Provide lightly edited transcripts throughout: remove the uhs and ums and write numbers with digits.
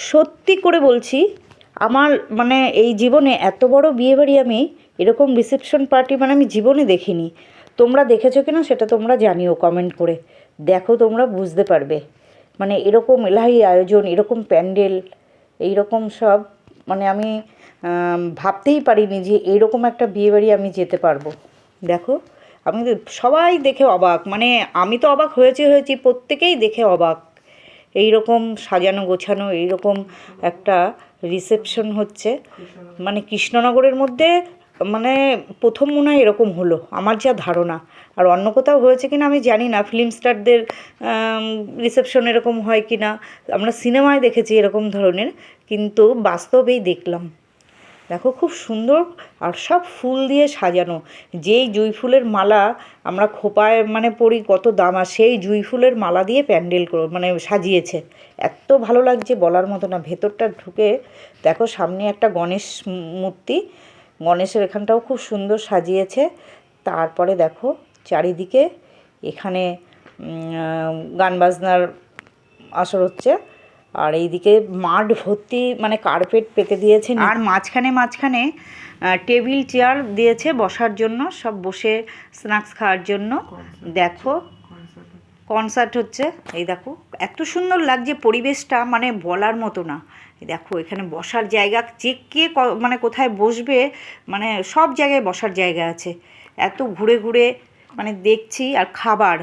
সত্যি করে বলছি, আমার মানে এই জীবনে এত বড় বিয়েবাড়ি আমি এরকম রিসেপশন পার্টি মানে আমি জীবনে দেখিনি। তোমরা দেখেছো কিনা সেটা তোমরা জানিও কমেন্ট করে। দেখো, তোমরা বুঝতে পারবে। মানে এরকম এলাহি আয়োজন, এরকম প্যান্ডেল, এইরকম সব, মানে আমি ভাবতেই পারিনি যে এইরকম একটা বিয়েবাড়ি আমি যেতে পারবো। দেখো, আমি সবাই দেখে অবাক, মানে আমি তো অবাক হয়েছি, প্রত্যেকেই দেখে অবাক। এই রকম সাজানো গোছানো, এই রকম একটা রিসেপশন হচ্ছে মানে কৃষ্ণনগরের মধ্যে, মানে প্রথম মনে হয় এরকম হলো, আমার যা ধারণা। আর অন্য কোথাও হয়েছে কিনা আমি জানি না, ফিল্ম স্টারদের রিসেপশন এরকম হয় কি না। আমরা সিনেমায় দেখেছি এরকম ধরনের, কিন্তু বাস্তবেই দেখলাম। দেখো, খুব সুন্দর। আর সব ফুল দিয়ে সাজানো। যেই জুঁই ফুলের মালা আমরা খোঁপায় মানে পরি, কত দাম, আর সেই জুঁই ফুলের মালা দিয়ে প্যান্ডেল মানে সাজিয়েছে। এত ভালো লাগছে বলার মতো না। ভেতরটা ঢুকে দেখো, সামনে একটা গণেশ মূর্তি, গণেশের এখানটাও খুব সুন্দর সাজিয়েছে। তারপরে দেখো চারিদিকে এখানে গান বাজনার আসর হচ্ছে। আর এইদিকে মাঠ ভর্তি মানে কার্পেট পেতে দিয়েছে, আর মাঝখানে টেবিল চেয়ার দিয়েছে বসার জন্য, সব বসে স্ন্যাক্স খাওয়ার জন্য। দেখো, কনসার্ট হচ্ছে। এই দেখো, এত সুন্দর লাগছে পরিবেশটা, মানে বলার মতো না। দেখো, এখানে বসার জায়গা, যে কে মানে কোথায় বসবে, মানে সব জায়গায় বসার জায়গা আছে। এত ঘুরে ঘুরে মানে দেখছি। আর খাবার,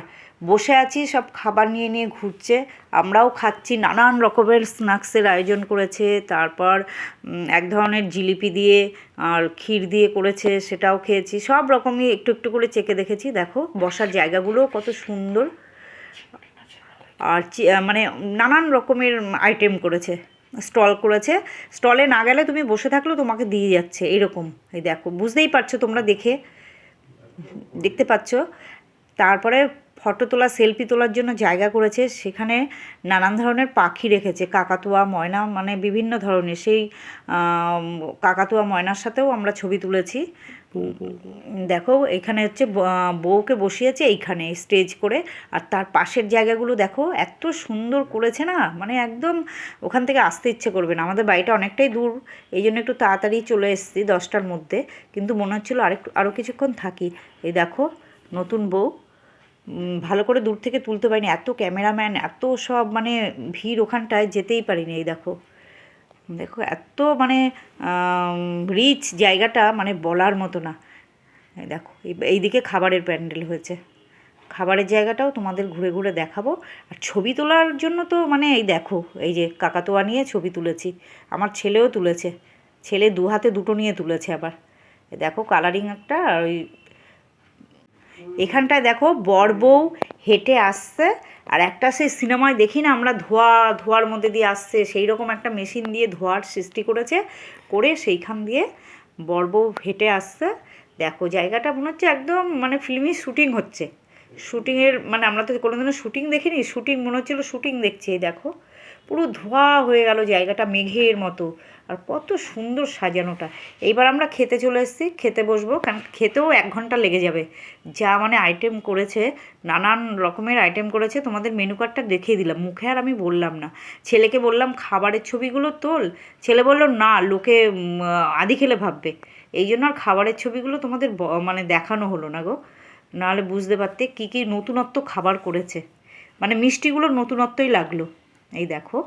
বসে আছি, সব খাবার নিয়ে নিয়ে ঘুরছে, আমরাও খাচ্ছি। নানান রকমের স্ন্যাক্সের আয়োজন করেছে। তারপর এক ধরনের জিলিপি দিয়ে আর ক্ষীর দিয়ে করেছে, সেটাও খেয়েছি। সব রকমই একটু একটু করে চেখে দেখেছি। দেখো, বসার জায়গাগুলোও কত সুন্দর। আর মানে নানান রকমের আইটেম করেছে, স্টল করেছে। স্টলে না গেলে তুমি বসে থাকলেও তোমাকে দিয়ে যাচ্ছে এরকম। এই দেখো, বুঝতেই পারছো তোমরা, দেখতে পাচ্ছ। তারপরে ফটো তোলা, সেলফি তোলার জন্য জায়গা করেছে। সেখানে নানান ধরনের পাখি রেখেছে, কাকাতুয়া, ময়না, মানে বিভিন্ন ধরনের। সেই কাকাতুয়া ময়নার সাথেও আমরা ছবি তুলেছি। দেখো, এখানে হচ্ছে বউকে বসিয়েছে এইখানে স্টেজ করে। আর তার পাশের জায়গাগুলো দেখো, এত সুন্দর করেছে না, মানে একদম ওখান থেকে আসতে ইচ্ছে করবে না। আমাদের বাড়িটা অনেকটাই দূর, এই জন্য একটু তাড়াতাড়ি চলে এসেছি 10টার মধ্যে, কিন্তু মনে হচ্ছিলো আরও কিছুক্ষণ থাকি। এই দেখো, নতুন বউ, ভালো করে দূর থেকে তুলতে পারিনি, এত ক্যামেরাম্যান, এত সব মানে ভিড়, ওখানটায় যেতেই পারিনি। এই দেখো, দেখো এত মানে রিচ জায়গাটা, মানে বলার মতো না। দেখো, এইদিকে খাবারের প্যান্ডেল হয়েছে, খাবারের জায়গাটাও তোমাদের ঘুরে ঘুরে দেখাবো। আর ছবি তোলার জন্য তো মানে এই দেখো, এই যে কাকাতুয়া নিয়ে ছবি তুলেছি, আমার ছেলেও তুলেছে, ছেলে দু হাতে দুটো নিয়ে তুলেছে আবার। দেখো, কালারিং একটা। আর ওই এখানটায় দেখো, বর বউ হেঁটে আসছে। আর একটা সেই সিনেমায় দেখি না আমরা, ধোয়ার মধ্যে দিয়ে আসছে, সেই রকম একটা মেশিন দিয়ে ধোয়ার সৃষ্টি করেছে, করে সেইখান দিয়ে বর বউ হেঁটে আসছে। দেখো, জায়গাটা মনে হচ্ছে একদম মানে ফিল্মি শ্যুটিং হচ্ছে। শ্যুটিংয়ের মানে আমরা তো কোনোদিনও শ্যুটিং দেখিনি, শ্যুটিং মনে হচ্ছিলো শ্যুটিং দেখছি। এই দেখো, পুরো ধোয়া হয়ে গেল জায়গাটা, মেঘের মতো। আর কত সুন্দর সাজানোটা। এইবার আমরা খেতে চলে এসেছি, খেতে বসবো, কারণ খেতেও 1 ঘন্টা লেগে যাবে। যা মানে আইটেম করেছে, নানান রকমের আইটেম করেছে। তোমাদের মেনু কার্ডটা দেখিয়ে দিলাম, মুখে আর আমি বললাম না। ছেলেকে বললাম খাবারের ছবিগুলো তোল, ছেলে বলল না, লোকে আদি খেলে ভাববে। এই জন্য আর খাবারের ছবিগুলো তোমাদের মানে দেখানো হলো না গো, নাহলে বুঝতে পারতে কী কী নতুনত্ব খাবার করেছে। মানে মিষ্টিগুলো নতুনত্বই লাগলো। এই দেখো,